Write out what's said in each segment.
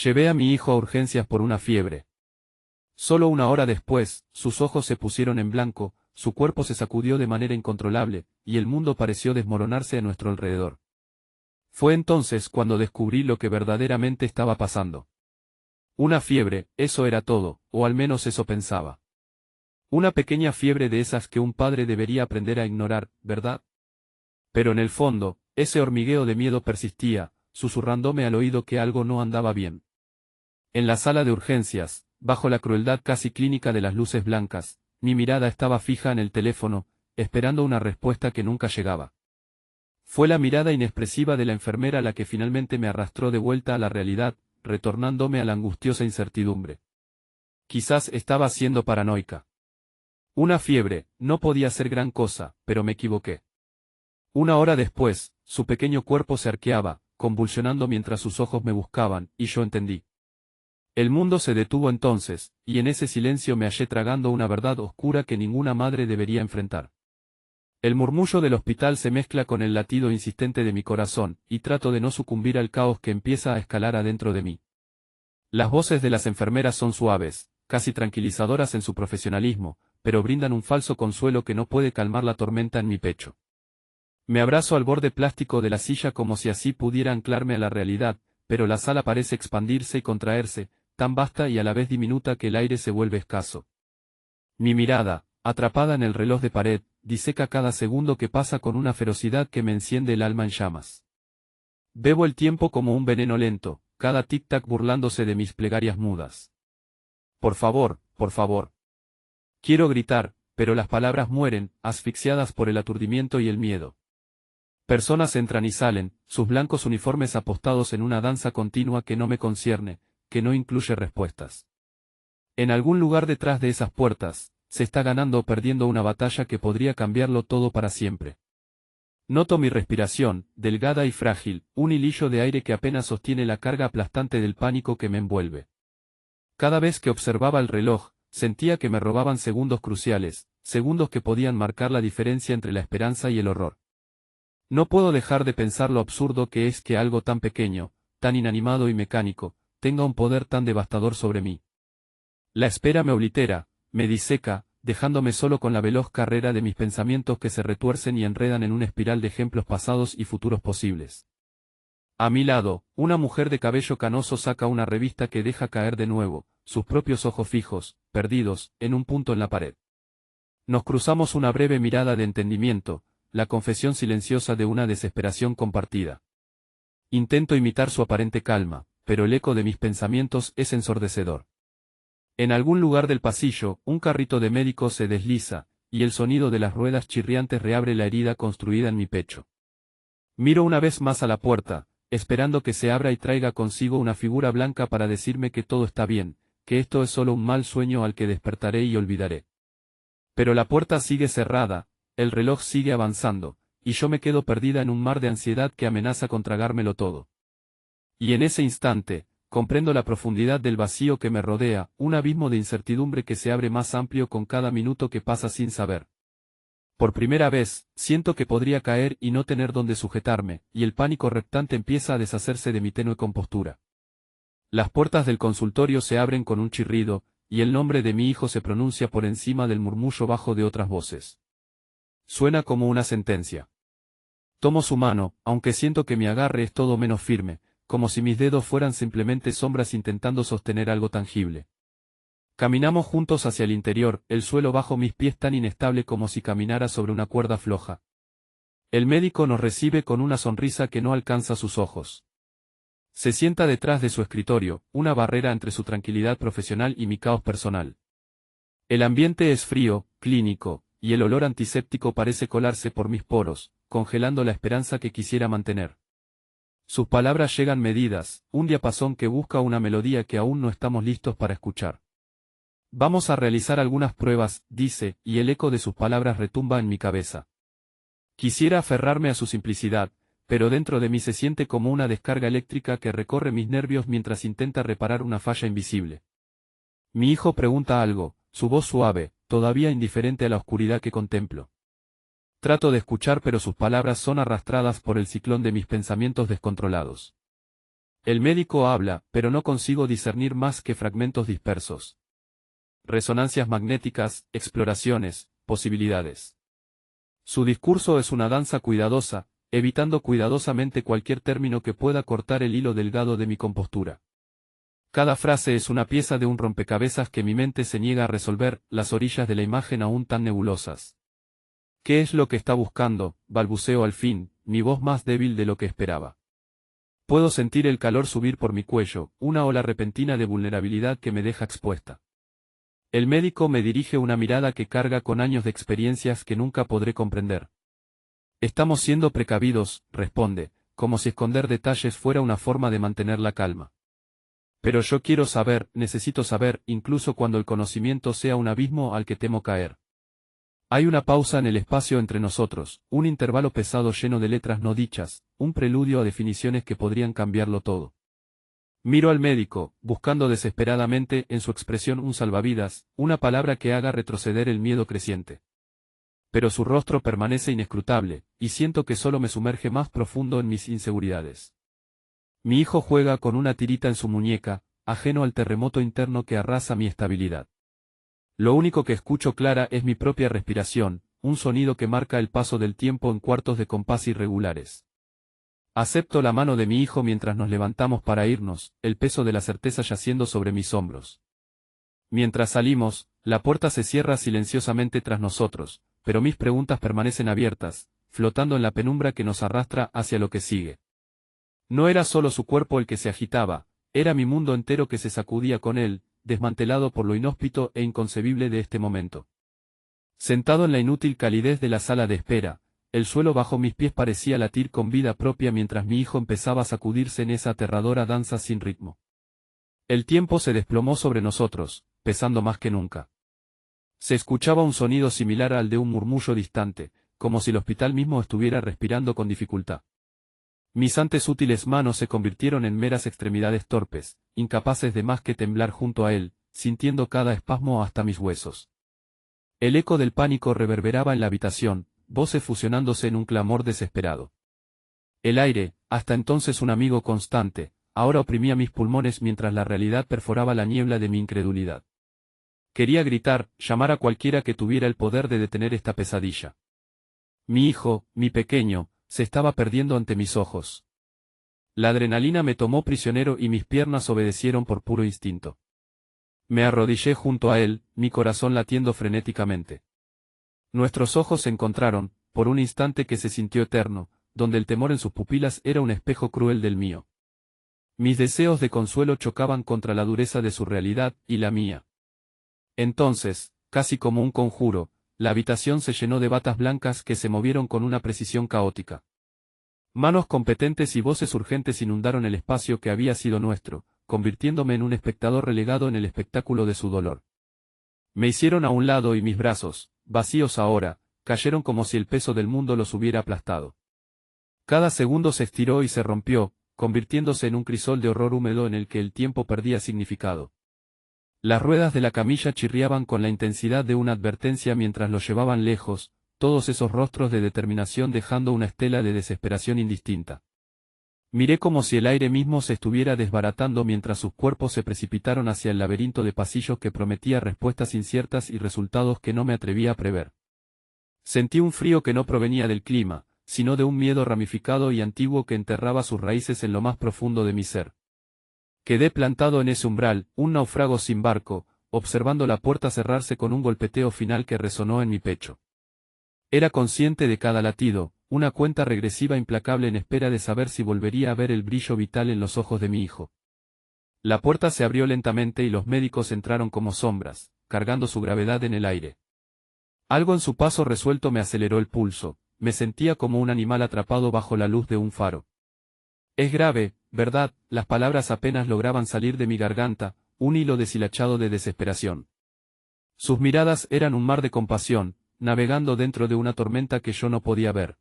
Llevé a mi hijo a urgencias por una fiebre. Solo una hora después, sus ojos se pusieron en blanco, su cuerpo se sacudió de manera incontrolable, y el mundo pareció desmoronarse a nuestro alrededor. Fue entonces cuando descubrí lo que verdaderamente estaba pasando. Una fiebre, eso era todo, o al menos eso pensaba. Una pequeña fiebre de esas que un padre debería aprender a ignorar, ¿verdad? Pero en el fondo, ese hormigueo de miedo persistía, susurrándome al oído que algo no andaba bien. En la sala de urgencias, bajo la crueldad casi clínica de las luces blancas, mi mirada estaba fija en el teléfono, esperando una respuesta que nunca llegaba. Fue la mirada inexpresiva de la enfermera la que finalmente me arrastró de vuelta a la realidad, retornándome a la angustiosa incertidumbre. Quizás estaba siendo paranoica. Una fiebre, no podía ser gran cosa, pero me equivoqué. Una hora después, su pequeño cuerpo se arqueaba, convulsionando mientras sus ojos me buscaban, y yo entendí. El mundo se detuvo entonces, y en ese silencio me hallé tragando una verdad oscura que ninguna madre debería enfrentar. El murmullo del hospital se mezcla con el latido insistente de mi corazón, y trato de no sucumbir al caos que empieza a escalar adentro de mí. Las voces de las enfermeras son suaves, casi tranquilizadoras en su profesionalismo, pero brindan un falso consuelo que no puede calmar la tormenta en mi pecho. Me abrazo al borde plástico de la silla como si así pudiera anclarme a la realidad, pero la sala parece expandirse y contraerse, tan vasta y a la vez diminuta que el aire se vuelve escaso. Mi mirada, atrapada en el reloj de pared, diseca cada segundo que pasa con una ferocidad que me enciende el alma en llamas. Bebo el tiempo como un veneno lento, cada tic-tac burlándose de mis plegarias mudas. Por favor, por favor. Quiero gritar, pero las palabras mueren, asfixiadas por el aturdimiento y el miedo. Personas entran y salen, sus blancos uniformes apostados en una danza continua que no me concierne, que no incluye respuestas. En algún lugar detrás de esas puertas, se está ganando o perdiendo una batalla que podría cambiarlo todo para siempre. Noto mi respiración, delgada y frágil, un hilillo de aire que apenas sostiene la carga aplastante del pánico que me envuelve. Cada vez que observaba el reloj, sentía que me robaban segundos cruciales, segundos que podían marcar la diferencia entre la esperanza y el horror. No puedo dejar de pensar lo absurdo que es que algo tan pequeño, tan inanimado y mecánico, tenga un poder tan devastador sobre mí. La espera me oblitera, me diseca, dejándome solo con la veloz carrera de mis pensamientos que se retuercen y enredan en una espiral de ejemplos pasados y futuros posibles. A mi lado, una mujer de cabello canoso saca una revista que deja caer de nuevo, sus propios ojos fijos, perdidos, en un punto en la pared. Nos cruzamos una breve mirada de entendimiento, la confesión silenciosa de una desesperación compartida. Intento imitar su aparente calma, pero el eco de mis pensamientos es ensordecedor. En algún lugar del pasillo, un carrito de médico se desliza, y el sonido de las ruedas chirriantes reabre la herida construida en mi pecho. Miro una vez más a la puerta, esperando que se abra y traiga consigo una figura blanca para decirme que todo está bien, que esto es solo un mal sueño al que despertaré y olvidaré. Pero la puerta sigue cerrada, el reloj sigue avanzando, y yo me quedo perdida en un mar de ansiedad que amenaza con tragármelo todo. Y en ese instante, comprendo la profundidad del vacío que me rodea, un abismo de incertidumbre que se abre más amplio con cada minuto que pasa sin saber. Por primera vez, siento que podría caer y no tener dónde sujetarme, y el pánico reptante empieza a deshacerse de mi tenue compostura. Las puertas del consultorio se abren con un chirrido, y el nombre de mi hijo se pronuncia por encima del murmullo bajo de otras voces. Suena como una sentencia. Tomo su mano, aunque siento que mi agarre es todo menos firme, como si mis dedos fueran simplemente sombras intentando sostener algo tangible. Caminamos juntos hacia el interior, el suelo bajo mis pies tan inestable como si caminara sobre una cuerda floja. El médico nos recibe con una sonrisa que no alcanza sus ojos. Se sienta detrás de su escritorio, una barrera entre su tranquilidad profesional y mi caos personal. El ambiente es frío, clínico, y el olor antiséptico parece colarse por mis poros, congelando la esperanza que quisiera mantener. Sus palabras llegan medidas, un diapasón que busca una melodía que aún no estamos listos para escuchar. Vamos a realizar algunas pruebas, dice, y el eco de sus palabras retumba en mi cabeza. Quisiera aferrarme a su simplicidad, pero dentro de mí se siente como una descarga eléctrica que recorre mis nervios mientras intenta reparar una falla invisible. Mi hijo pregunta algo, su voz suave, todavía indiferente a la oscuridad que contemplo. Trato de escuchar pero sus palabras son arrastradas por el ciclón de mis pensamientos descontrolados. El médico habla, pero no consigo discernir más que fragmentos dispersos. Resonancias magnéticas, exploraciones, posibilidades. Su discurso es una danza cuidadosa, evitando cuidadosamente cualquier término que pueda cortar el hilo delgado de mi compostura. Cada frase es una pieza de un rompecabezas que mi mente se niega a resolver, las orillas de la imagen aún tan nebulosas. ¿Qué es lo que está buscando?, balbuceo al fin, mi voz más débil de lo que esperaba. Puedo sentir el calor subir por mi cuello, una ola repentina de vulnerabilidad que me deja expuesta. El médico me dirige una mirada que carga con años de experiencias que nunca podré comprender. Estamos siendo precavidos, responde, como si esconder detalles fuera una forma de mantener la calma. Pero yo quiero saber, necesito saber, incluso cuando el conocimiento sea un abismo al que temo caer. Hay una pausa en el espacio entre nosotros, un intervalo pesado lleno de letras no dichas, un preludio a definiciones que podrían cambiarlo todo. Miro al médico, buscando desesperadamente en su expresión un salvavidas, una palabra que haga retroceder el miedo creciente. Pero su rostro permanece inescrutable, y siento que solo me sumerge más profundo en mis inseguridades. Mi hijo juega con una tirita en su muñeca, ajeno al terremoto interno que arrasa mi estabilidad. Lo único que escucho clara es mi propia respiración, un sonido que marca el paso del tiempo en cuartos de compás irregulares. Acepto la mano de mi hijo mientras nos levantamos para irnos, el peso de la certeza yaciendo sobre mis hombros. Mientras salimos, la puerta se cierra silenciosamente tras nosotros, pero mis preguntas permanecen abiertas, flotando en la penumbra que nos arrastra hacia lo que sigue. No era solo su cuerpo el que se agitaba, era mi mundo entero que se sacudía con él, desmantelado por lo inhóspito e inconcebible de este momento. Sentado en la inútil calidez de la sala de espera, el suelo bajo mis pies parecía latir con vida propia mientras mi hijo empezaba a sacudirse en esa aterradora danza sin ritmo. El tiempo se desplomó sobre nosotros, pesando más que nunca. Se escuchaba un sonido similar al de un murmullo distante, como si el hospital mismo estuviera respirando con dificultad. Mis antes útiles manos se convirtieron en meras extremidades torpes, incapaces de más que temblar junto a él, sintiendo cada espasmo hasta mis huesos. El eco del pánico reverberaba en la habitación, voces fusionándose en un clamor desesperado. El aire, hasta entonces un amigo constante, ahora oprimía mis pulmones mientras la realidad perforaba la niebla de mi incredulidad. Quería gritar, llamar a cualquiera que tuviera el poder de detener esta pesadilla. Mi hijo, mi pequeño, se estaba perdiendo ante mis ojos. La adrenalina me tomó prisionero y mis piernas obedecieron por puro instinto. Me arrodillé junto a él, mi corazón latiendo frenéticamente. Nuestros ojos se encontraron, por un instante que se sintió eterno, donde el temor en sus pupilas era un espejo cruel del mío. Mis deseos de consuelo chocaban contra la dureza de su realidad y la mía. Entonces, casi como un conjuro, la habitación se llenó de batas blancas que se movieron con una precisión caótica. Manos competentes y voces urgentes inundaron el espacio que había sido nuestro, convirtiéndome en un espectador relegado en el espectáculo de su dolor. Me hicieron a un lado y mis brazos, vacíos ahora, cayeron como si el peso del mundo los hubiera aplastado. Cada segundo se estiró y se rompió, convirtiéndose en un crisol de horror húmedo en el que el tiempo perdía significado. Las ruedas de la camilla chirriaban con la intensidad de una advertencia mientras los llevaban lejos, todos esos rostros de determinación dejando una estela de desesperación indistinta. Miré como si el aire mismo se estuviera desbaratando mientras sus cuerpos se precipitaron hacia el laberinto de pasillos que prometía respuestas inciertas y resultados que no me atrevía a prever. Sentí un frío que no provenía del clima, sino de un miedo ramificado y antiguo que enterraba sus raíces en lo más profundo de mi ser. Quedé plantado en ese umbral, un náufrago sin barco, observando la puerta cerrarse con un golpeteo final que resonó en mi pecho. Era consciente de cada latido, una cuenta regresiva implacable en espera de saber si volvería a ver el brillo vital en los ojos de mi hijo. La puerta se abrió lentamente y los médicos entraron como sombras, cargando su gravedad en el aire. Algo en su paso resuelto me aceleró el pulso, me sentía como un animal atrapado bajo la luz de un faro. Es grave, ¿verdad? Las palabras apenas lograban salir de mi garganta, un hilo deshilachado de desesperación. Sus miradas eran un mar de compasión, navegando dentro de una tormenta que yo no podía ver.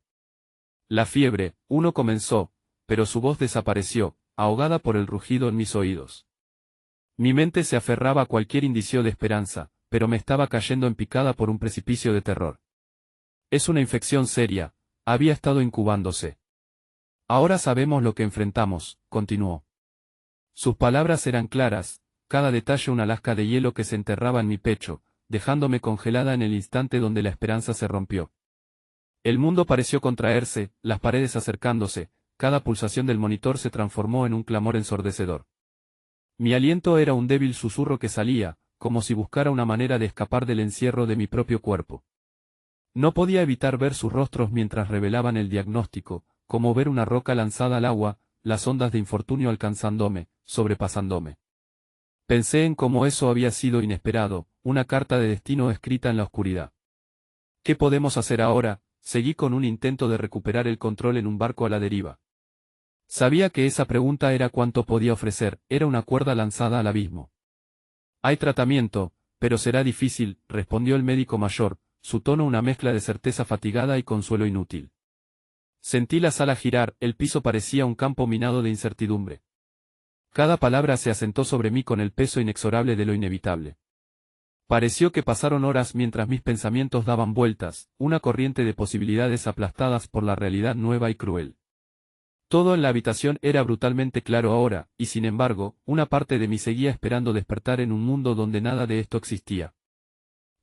La fiebre, uno comenzó, pero su voz desapareció, ahogada por el rugido en mis oídos. Mi mente se aferraba a cualquier indicio de esperanza, pero me estaba cayendo en picada por un precipicio de terror. Es una infección seria, había estado incubándose. Ahora sabemos lo que enfrentamos, continuó. Sus palabras eran claras, cada detalle una lasca de hielo que se enterraba en mi pecho, dejándome congelada en el instante donde la esperanza se rompió. El mundo pareció contraerse, las paredes acercándose, cada pulsación del monitor se transformó en un clamor ensordecedor. Mi aliento era un débil susurro que salía, como si buscara una manera de escapar del encierro de mi propio cuerpo. No podía evitar ver sus rostros mientras revelaban el diagnóstico, como ver una roca lanzada al agua, las ondas de infortunio alcanzándome, sobrepasándome. Pensé en cómo eso había sido inesperado, una carta de destino escrita en la oscuridad. ¿Qué podemos hacer ahora? Seguí con un intento de recuperar el control en un barco a la deriva. Sabía que esa pregunta era cuánto podía ofrecer, era una cuerda lanzada al abismo. Hay tratamiento, pero será difícil, respondió el médico mayor, su tono una mezcla de certeza fatigada y consuelo inútil. Sentí la sala girar, el piso parecía un campo minado de incertidumbre. Cada palabra se asentó sobre mí con el peso inexorable de lo inevitable. Pareció que pasaron horas mientras mis pensamientos daban vueltas, una corriente de posibilidades aplastadas por la realidad nueva y cruel. Todo en la habitación era brutalmente claro ahora, y sin embargo, una parte de mí seguía esperando despertar en un mundo donde nada de esto existía.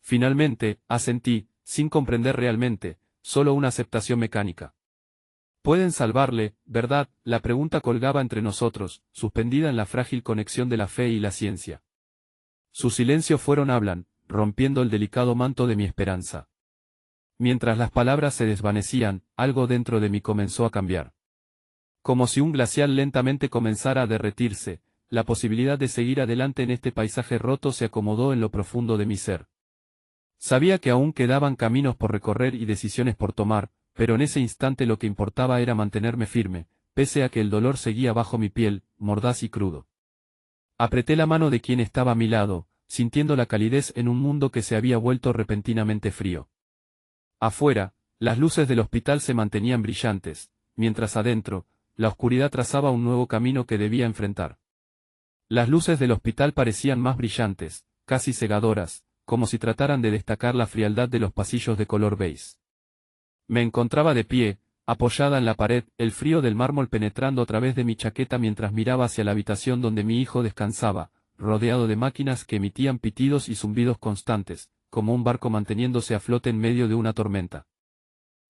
Finalmente, asentí, sin comprender realmente, solo una aceptación mecánica. Pueden salvarle, ¿verdad? La pregunta colgaba entre nosotros, suspendida en la frágil conexión de la fe y la ciencia. Sus silencios hablan, rompiendo el delicado manto de mi esperanza. Mientras las palabras se desvanecían, algo dentro de mí comenzó a cambiar. Como si un glacial lentamente comenzara a derretirse, la posibilidad de seguir adelante en este paisaje roto se acomodó en lo profundo de mi ser. Sabía que aún quedaban caminos por recorrer y decisiones por tomar, pero en ese instante lo que importaba era mantenerme firme, pese a que el dolor seguía bajo mi piel, mordaz y crudo. Apreté la mano de quien estaba a mi lado, sintiendo la calidez en un mundo que se había vuelto repentinamente frío. Afuera, las luces del hospital se mantenían brillantes, mientras adentro, la oscuridad trazaba un nuevo camino que debía enfrentar. Las luces del hospital parecían más brillantes, casi cegadoras, como si trataran de destacar la frialdad de los pasillos de color beige. Me encontraba de pie, apoyada en la pared, el frío del mármol penetrando a través de mi chaqueta mientras miraba hacia la habitación donde mi hijo descansaba, rodeado de máquinas que emitían pitidos y zumbidos constantes, como un barco manteniéndose a flote en medio de una tormenta.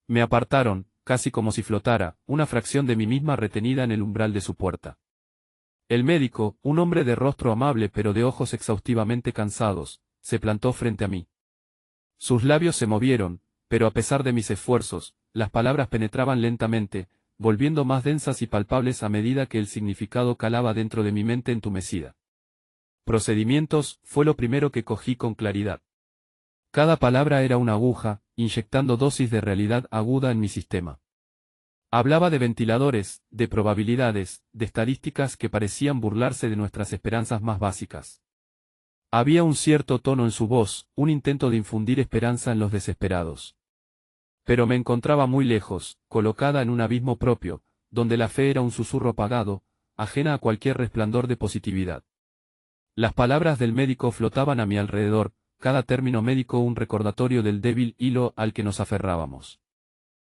Me apartaron, casi como si flotara, una fracción de mí misma retenida en el umbral de su puerta. El médico, un hombre de rostro amable pero de ojos exhaustivamente cansados, se plantó frente a mí. Sus labios se movieron, pero a pesar de mis esfuerzos, las palabras penetraban lentamente, volviendo más densas y palpables a medida que el significado calaba dentro de mi mente entumecida. Procedimientos, fue lo primero que cogí con claridad. Cada palabra era una aguja, inyectando dosis de realidad aguda en mi sistema. Hablaba de ventiladores, de probabilidades, de estadísticas que parecían burlarse de nuestras esperanzas más básicas. Había un cierto tono en su voz, un intento de infundir esperanza en los desesperados. Pero me encontraba muy lejos, colocada en un abismo propio, donde la fe era un susurro apagado, ajena a cualquier resplandor de positividad. Las palabras del médico flotaban a mi alrededor, cada término médico un recordatorio del débil hilo al que nos aferrábamos.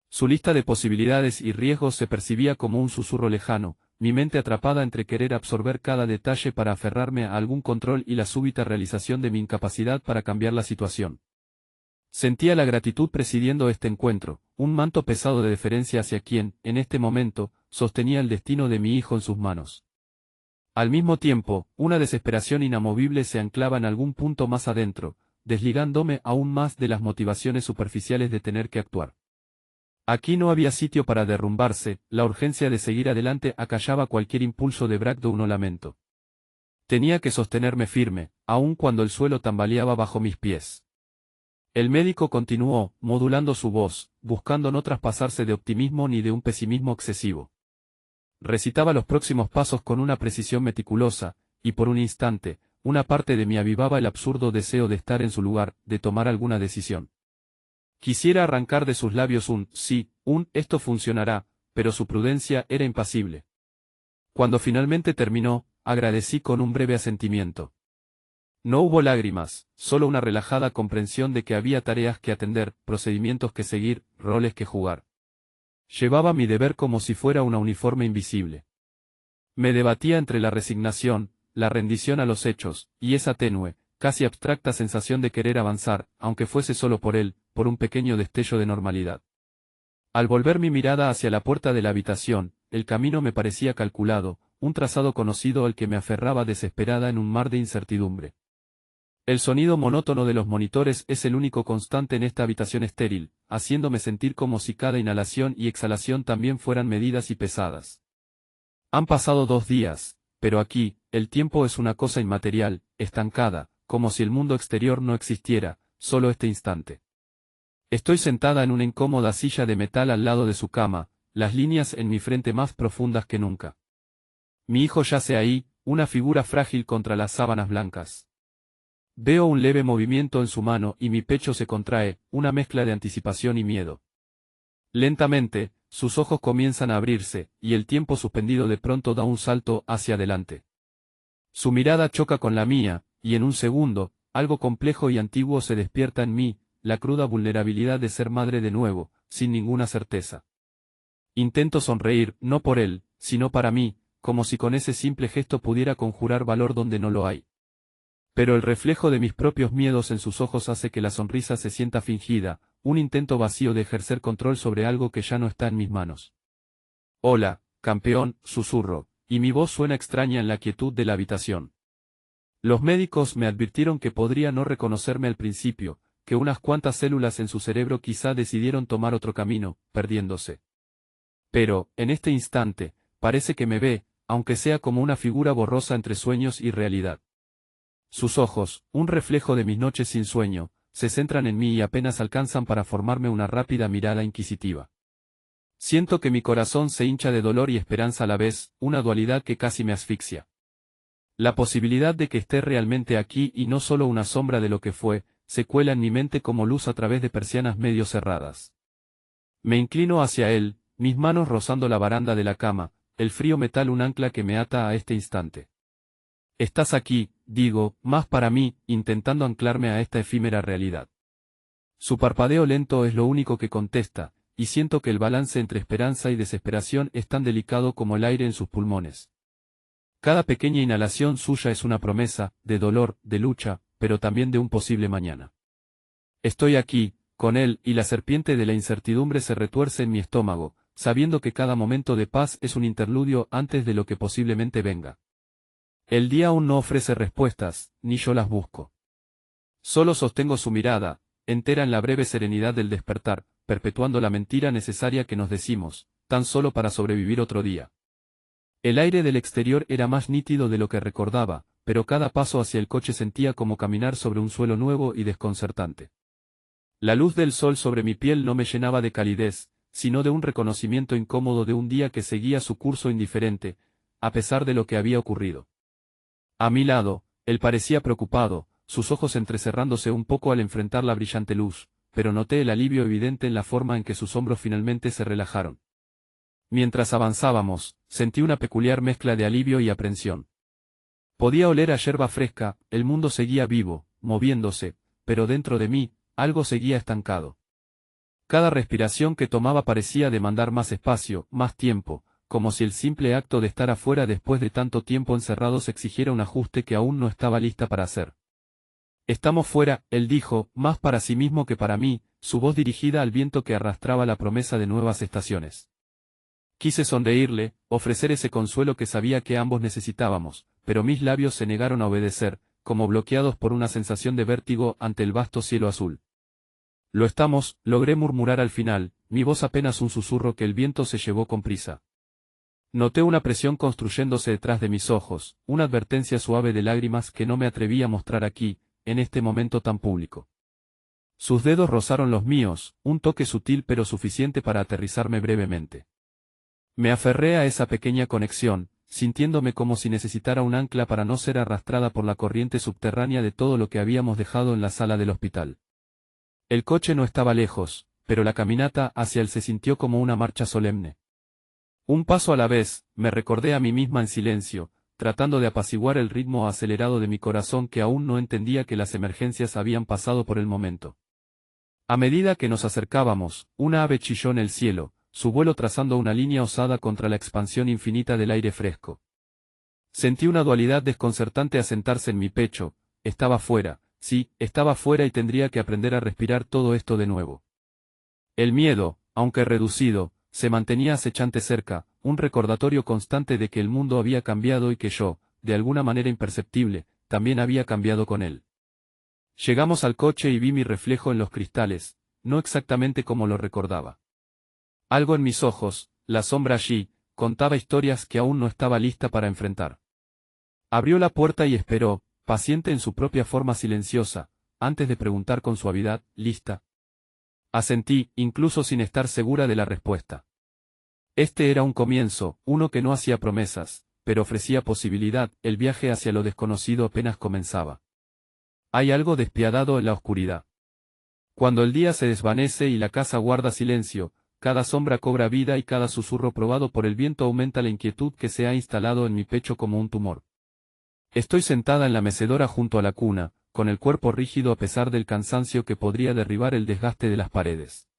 Su lista de posibilidades y riesgos se percibía como un susurro lejano, mi mente atrapada entre querer absorber cada detalle para aferrarme a algún control y la súbita realización de mi incapacidad para cambiar la situación. Sentía la gratitud presidiendo este encuentro, un manto pesado de deferencia hacia quien, en este momento, sostenía el destino de mi hijo en sus manos. Al mismo tiempo, una desesperación inamovible se anclaba en algún punto más adentro, desligándome aún más de las motivaciones superficiales de tener que actuar. Aquí no había sitio para derrumbarse, la urgencia de seguir adelante acallaba cualquier impulso de breakdown o lamento. Tenía que sostenerme firme, aun cuando el suelo tambaleaba bajo mis pies. El médico continuó, modulando su voz, buscando no traspasarse de optimismo ni de un pesimismo excesivo. Recitaba los próximos pasos con una precisión meticulosa, y por un instante, una parte de mí avivaba el absurdo deseo de estar en su lugar, de tomar alguna decisión. Quisiera arrancar de sus labios un sí, esto funcionará, pero su prudencia era impasible. Cuando finalmente terminó, agradecí con un breve asentimiento. No hubo lágrimas, solo una relajada comprensión de que había tareas que atender, procedimientos que seguir, roles que jugar. Llevaba mi deber como si fuera una uniforme invisible. Me debatía entre la resignación, la rendición a los hechos, y esa tenue, casi abstracta sensación de querer avanzar, aunque fuese solo por él, por un pequeño destello de normalidad. Al volver mi mirada hacia la puerta de la habitación, el camino me parecía calculado, un trazado conocido al que me aferraba desesperada en un mar de incertidumbre. El sonido monótono de los monitores es el único constante en esta habitación estéril, haciéndome sentir como si cada inhalación y exhalación también fueran medidas y pesadas. Han pasado 2 días, pero aquí, el tiempo es una cosa inmaterial, estancada, como si el mundo exterior no existiera, solo este instante. Estoy sentada en una incómoda silla de metal al lado de su cama, las líneas en mi frente más profundas que nunca. Mi hijo yace ahí, una figura frágil contra las sábanas blancas. Veo un leve movimiento en su mano y mi pecho se contrae, una mezcla de anticipación y miedo. Lentamente, sus ojos comienzan a abrirse, y el tiempo suspendido de pronto da un salto hacia adelante. Su mirada choca con la mía, y en un segundo, algo complejo y antiguo se despierta en mí, la cruda vulnerabilidad de ser madre de nuevo, sin ninguna certeza. Intento sonreír, no por él, sino para mí, como si con ese simple gesto pudiera conjurar valor donde no lo hay. Pero el reflejo de mis propios miedos en sus ojos hace que la sonrisa se sienta fingida, un intento vacío de ejercer control sobre algo que ya no está en mis manos. Hola, campeón, susurro, y mi voz suena extraña en la quietud de la habitación. Los médicos me advirtieron que podría no reconocerme al principio, que unas cuantas células en su cerebro quizá decidieron tomar otro camino, perdiéndose. Pero, en este instante, parece que me ve, aunque sea como una figura borrosa entre sueños y realidad. Sus ojos, un reflejo de mis noches sin sueño, se centran en mí y apenas alcanzan para formarme una rápida mirada inquisitiva. Siento que mi corazón se hincha de dolor y esperanza a la vez, una dualidad que casi me asfixia. La posibilidad de que esté realmente aquí y no solo una sombra de lo que fue, se cuela en mi mente como luz a través de persianas medio cerradas. Me inclino hacia él, mis manos rozando la baranda de la cama, el frío metal un ancla que me ata a este instante. Estás aquí, digo, más para mí, intentando anclarme a esta efímera realidad. Su parpadeo lento es lo único que contesta, y siento que el balance entre esperanza y desesperación es tan delicado como el aire en sus pulmones. Cada pequeña inhalación suya es una promesa, de dolor, de lucha, pero también de un posible mañana. Estoy aquí, con él, y la serpiente de la incertidumbre se retuerce en mi estómago, sabiendo que cada momento de paz es un interludio antes de lo que posiblemente venga. El día aún no ofrece respuestas, ni yo las busco. Solo sostengo su mirada, entera en la breve serenidad del despertar, perpetuando la mentira necesaria que nos decimos, tan solo para sobrevivir otro día. El aire del exterior era más nítido de lo que recordaba, pero cada paso hacia el coche sentía como caminar sobre un suelo nuevo y desconcertante. La luz del sol sobre mi piel no me llenaba de calidez, sino de un reconocimiento incómodo de un día que seguía su curso indiferente, a pesar de lo que había ocurrido. A mi lado, él parecía preocupado, sus ojos entrecerrándose un poco al enfrentar la brillante luz, pero noté el alivio evidente en la forma en que sus hombros finalmente se relajaron. Mientras avanzábamos, sentí una peculiar mezcla de alivio y aprensión. Podía oler a yerba fresca, el mundo seguía vivo, moviéndose, pero dentro de mí, algo seguía estancado. Cada respiración que tomaba parecía demandar más espacio, más tiempo, como si el simple acto de estar afuera después de tanto tiempo encerrados exigiera un ajuste que aún no estaba lista para hacer. Estamos fuera, él dijo, más para sí mismo que para mí, su voz dirigida al viento que arrastraba la promesa de nuevas estaciones. Quise sonreírle, ofrecer ese consuelo que sabía que ambos necesitábamos, pero mis labios se negaron a obedecer, como bloqueados por una sensación de vértigo ante el vasto cielo azul. Lo estamos, logré murmurar al final, mi voz apenas un susurro que el viento se llevó con prisa. Noté una presión construyéndose detrás de mis ojos, una advertencia suave de lágrimas que no me atreví a mostrar aquí, en este momento tan público. Sus dedos rozaron los míos, un toque sutil pero suficiente para aterrizarme brevemente. Me aferré a esa pequeña conexión, sintiéndome como si necesitara un ancla para no ser arrastrada por la corriente subterránea de todo lo que habíamos dejado en la sala del hospital. El coche no estaba lejos, pero la caminata hacia él se sintió como una marcha solemne. Un paso a la vez, me recordé a mí misma en silencio, tratando de apaciguar el ritmo acelerado de mi corazón que aún no entendía que las emergencias habían pasado por el momento. A medida que nos acercábamos, una ave chilló en el cielo, su vuelo trazando una línea osada contra la expansión infinita del aire fresco. Sentí una dualidad desconcertante asentarse en mi pecho. Estaba fuera, sí, estaba fuera y tendría que aprender a respirar todo esto de nuevo. El miedo, aunque reducido, se mantenía acechante cerca, un recordatorio constante de que el mundo había cambiado y que yo, de alguna manera imperceptible, también había cambiado con él. Llegamos al coche y vi mi reflejo en los cristales, no exactamente como lo recordaba. Algo en mis ojos, la sombra allí, contaba historias que aún no estaba lista para enfrentar. Abrió la puerta y esperó, paciente en su propia forma silenciosa, antes de preguntar con suavidad, ¿lista? Asentí, incluso sin estar segura de la respuesta. Este era un comienzo, uno que no hacía promesas, pero ofrecía posibilidad, el viaje hacia lo desconocido apenas comenzaba. Hay algo despiadado en la oscuridad. Cuando el día se desvanece y la casa guarda silencio, cada sombra cobra vida y cada susurro probado por el viento aumenta la inquietud que se ha instalado en mi pecho como un tumor. Estoy sentada en la mecedora junto a la cuna, con el cuerpo rígido a pesar del cansancio que podría derribar el desgaste de las paredes.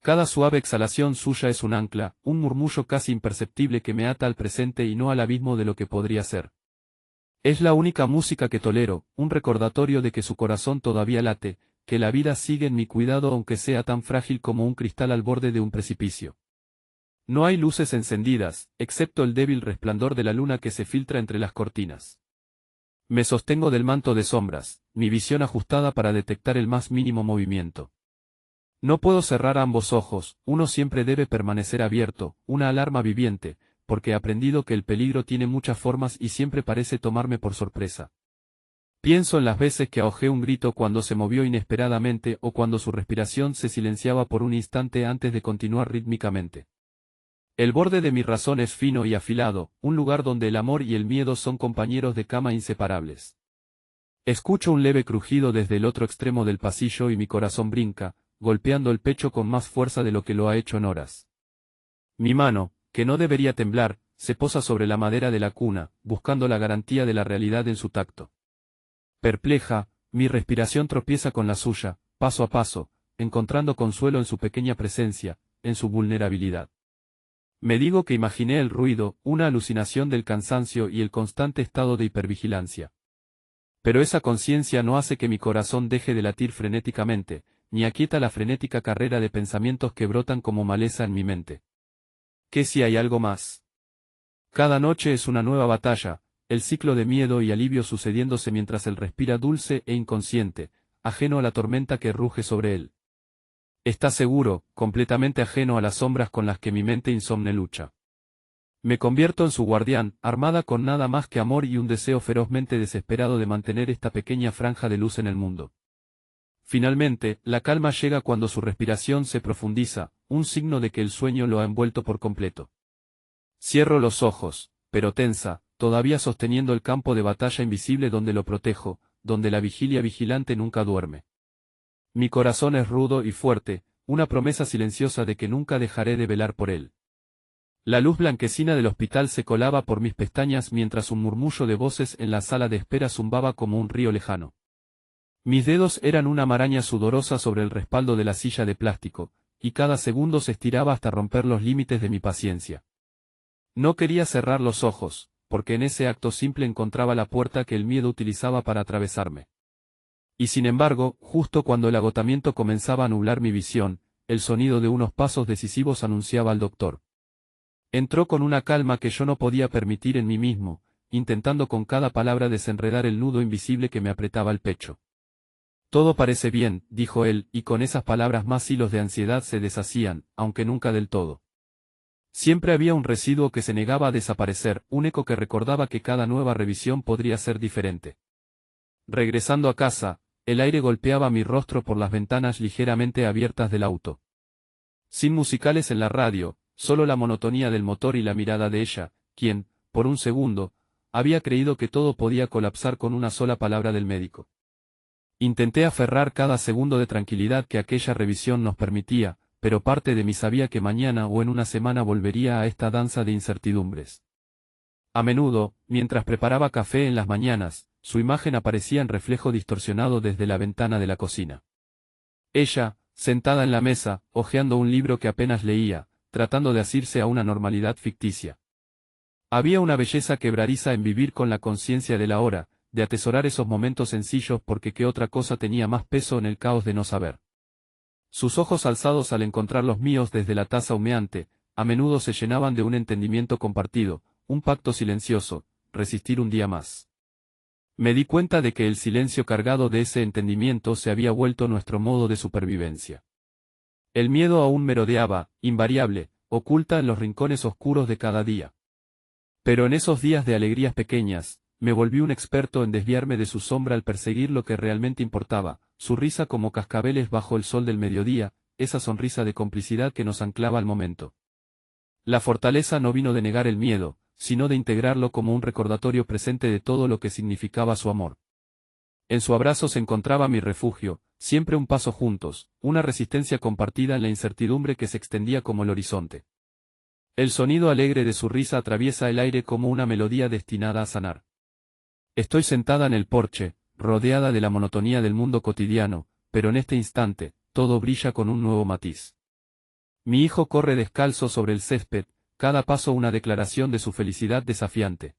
Cada suave exhalación suya es un ancla, un murmullo casi imperceptible que me ata al presente y no al abismo de lo que podría ser. Es la única música que tolero, un recordatorio de que su corazón todavía late, que la vida sigue en mi cuidado aunque sea tan frágil como un cristal al borde de un precipicio. No hay luces encendidas, excepto el débil resplandor de la luna que se filtra entre las cortinas. Me sostengo del manto de sombras, mi visión ajustada para detectar el más mínimo movimiento. No puedo cerrar ambos ojos, uno siempre debe permanecer abierto, una alarma viviente, porque he aprendido que el peligro tiene muchas formas y siempre parece tomarme por sorpresa. Pienso en las veces que ahogé un grito cuando se movió inesperadamente o cuando su respiración se silenciaba por un instante antes de continuar rítmicamente. El borde de mi razón es fino y afilado, un lugar donde el amor y el miedo son compañeros de cama inseparables. Escucho un leve crujido desde el otro extremo del pasillo y mi corazón brinca, golpeando el pecho con más fuerza de lo que lo ha hecho en horas. Mi mano, que no debería temblar, se posa sobre la madera de la cuna, buscando la garantía de la realidad en su tacto. Perpleja, mi respiración tropieza con la suya, paso a paso, encontrando consuelo en su pequeña presencia, en su vulnerabilidad. Me digo que imaginé el ruido, una alucinación del cansancio y el constante estado de hipervigilancia. Pero esa conciencia no hace que mi corazón deje de latir frenéticamente, ni aquieta la frenética carrera de pensamientos que brotan como maleza en mi mente. ¿Qué si hay algo más? Cada noche es una nueva batalla, el ciclo de miedo y alivio sucediéndose mientras él respira dulce e inconsciente, ajeno a la tormenta que ruge sobre él. Está seguro, completamente ajeno a las sombras con las que mi mente insomne lucha. Me convierto en su guardián, armada con nada más que amor y un deseo ferozmente desesperado de mantener esta pequeña franja de luz en el mundo. Finalmente, la calma llega cuando su respiración se profundiza, un signo de que el sueño lo ha envuelto por completo. Cierro los ojos, pero tensa, todavía sosteniendo el campo de batalla invisible donde lo protejo, donde la vigilia vigilante nunca duerme. Mi corazón es rudo y fuerte, una promesa silenciosa de que nunca dejaré de velar por él. La luz blanquecina del hospital se colaba por mis pestañas mientras un murmullo de voces en la sala de espera zumbaba como un río lejano. Mis dedos eran una maraña sudorosa sobre el respaldo de la silla de plástico, y cada segundo se estiraba hasta romper los límites de mi paciencia. No quería cerrar los ojos, porque en ese acto simple encontraba la puerta que el miedo utilizaba para atravesarme. Y sin embargo, justo cuando el agotamiento comenzaba a nublar mi visión, el sonido de unos pasos decisivos anunciaba al doctor. Entró con una calma que yo no podía permitir en mí mismo, intentando con cada palabra desenredar el nudo invisible que me apretaba el pecho. Todo parece bien, dijo él, y con esas palabras más hilos de ansiedad se deshacían, aunque nunca del todo. Siempre había un residuo que se negaba a desaparecer, un eco que recordaba que cada nueva revisión podría ser diferente. Regresando a casa, el aire golpeaba mi rostro por las ventanas ligeramente abiertas del auto. Sin musicales en la radio, solo la monotonía del motor y la mirada de ella, quien, por un segundo, había creído que todo podía colapsar con una sola palabra del médico. Intenté aferrar cada segundo de tranquilidad que aquella revisión nos permitía, pero parte de mí sabía que mañana o en una semana volvería a esta danza de incertidumbres. A menudo, mientras preparaba café en las mañanas, su imagen aparecía en reflejo distorsionado desde la ventana de la cocina. Ella, sentada en la mesa, hojeando un libro que apenas leía, tratando de asirse a una normalidad ficticia. Había una belleza quebradiza en vivir con la conciencia de la hora, de atesorar esos momentos sencillos porque qué otra cosa tenía más peso en el caos de no saber. Sus ojos alzados al encontrar los míos desde la taza humeante, a menudo se llenaban de un entendimiento compartido, un pacto silencioso, resistir un día más. Me di cuenta de que el silencio cargado de ese entendimiento se había vuelto nuestro modo de supervivencia. El miedo aún merodeaba, invariable, oculta en los rincones oscuros de cada día. Pero en esos días de alegrías pequeñas, me volví un experto en desviarme de su sombra al perseguir lo que realmente importaba, su risa como cascabeles bajo el sol del mediodía, esa sonrisa de complicidad que nos anclaba al momento. La fortaleza no vino de negar el miedo, sino de integrarlo como un recordatorio presente de todo lo que significaba su amor. En su abrazo se encontraba mi refugio, siempre un paso juntos, una resistencia compartida en la incertidumbre que se extendía como el horizonte. El sonido alegre de su risa atraviesa el aire como una melodía destinada a sanar. Estoy sentada en el porche, rodeada de la monotonía del mundo cotidiano, pero en este instante, todo brilla con un nuevo matiz. Mi hijo corre descalzo sobre el césped, cada paso una declaración de su felicidad desafiante.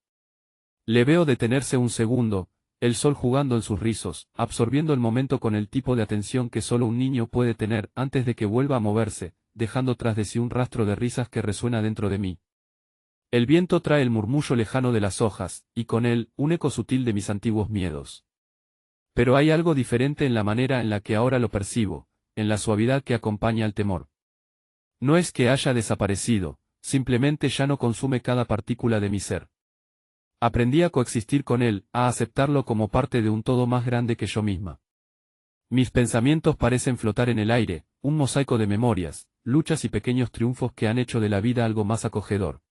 Le veo detenerse un segundo, el sol jugando en sus rizos, absorbiendo el momento con el tipo de atención que solo un niño puede tener antes de que vuelva a moverse, dejando tras de sí un rastro de risas que resuena dentro de mí. El viento trae el murmullo lejano de las hojas, y con él, un eco sutil de mis antiguos miedos. Pero hay algo diferente en la manera en la que ahora lo percibo, en la suavidad que acompaña al temor. No es que haya desaparecido, simplemente ya no consume cada partícula de mi ser. Aprendí a coexistir con él, a aceptarlo como parte de un todo más grande que yo misma. Mis pensamientos parecen flotar en el aire, un mosaico de memorias, luchas y pequeños triunfos que han hecho de la vida algo más acogedor.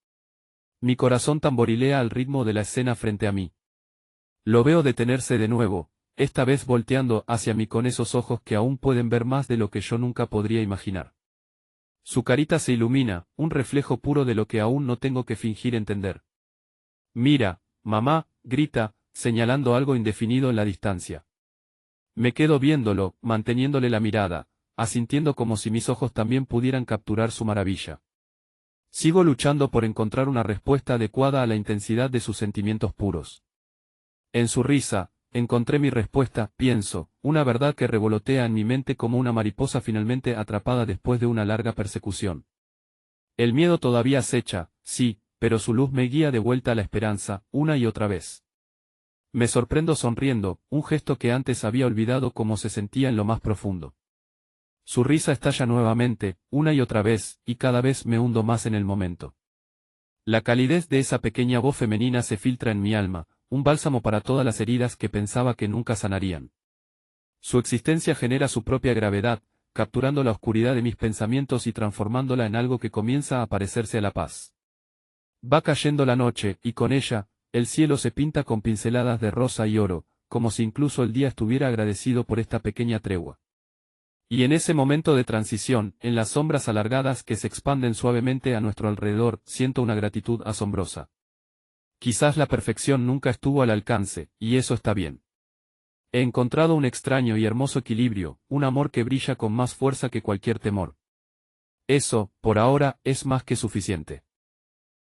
Mi corazón tamborilea al ritmo de la escena frente a mí. Lo veo detenerse de nuevo, esta vez volteando hacia mí con esos ojos que aún pueden ver más de lo que yo nunca podría imaginar. Su carita se ilumina, un reflejo puro de lo que aún no tengo que fingir entender. Mira, mamá, grita, señalando algo indefinido en la distancia. Me quedo viéndolo, manteniéndole la mirada, asintiendo como si mis ojos también pudieran capturar su maravilla. Sigo luchando por encontrar una respuesta adecuada a la intensidad de sus sentimientos puros. En su risa, encontré mi respuesta, pienso, una verdad que revolotea en mi mente como una mariposa finalmente atrapada después de una larga persecución. El miedo todavía acecha, sí, pero su luz me guía de vuelta a la esperanza, una y otra vez. Me sorprendo sonriendo, un gesto que antes había olvidado cómo se sentía en lo más profundo. Su risa estalla nuevamente, una y otra vez, y cada vez me hundo más en el momento. La calidez de esa pequeña voz femenina se filtra en mi alma, un bálsamo para todas las heridas que pensaba que nunca sanarían. Su existencia genera su propia gravedad, capturando la oscuridad de mis pensamientos y transformándola en algo que comienza a parecerse a la paz. Va cayendo la noche, y con ella, el cielo se pinta con pinceladas de rosa y oro, como si incluso el día estuviera agradecido por esta pequeña tregua. Y en ese momento de transición, en las sombras alargadas que se expanden suavemente a nuestro alrededor, siento una gratitud asombrosa. Quizás la perfección nunca estuvo al alcance, y eso está bien. He encontrado un extraño y hermoso equilibrio, un amor que brilla con más fuerza que cualquier temor. Eso, por ahora, es más que suficiente.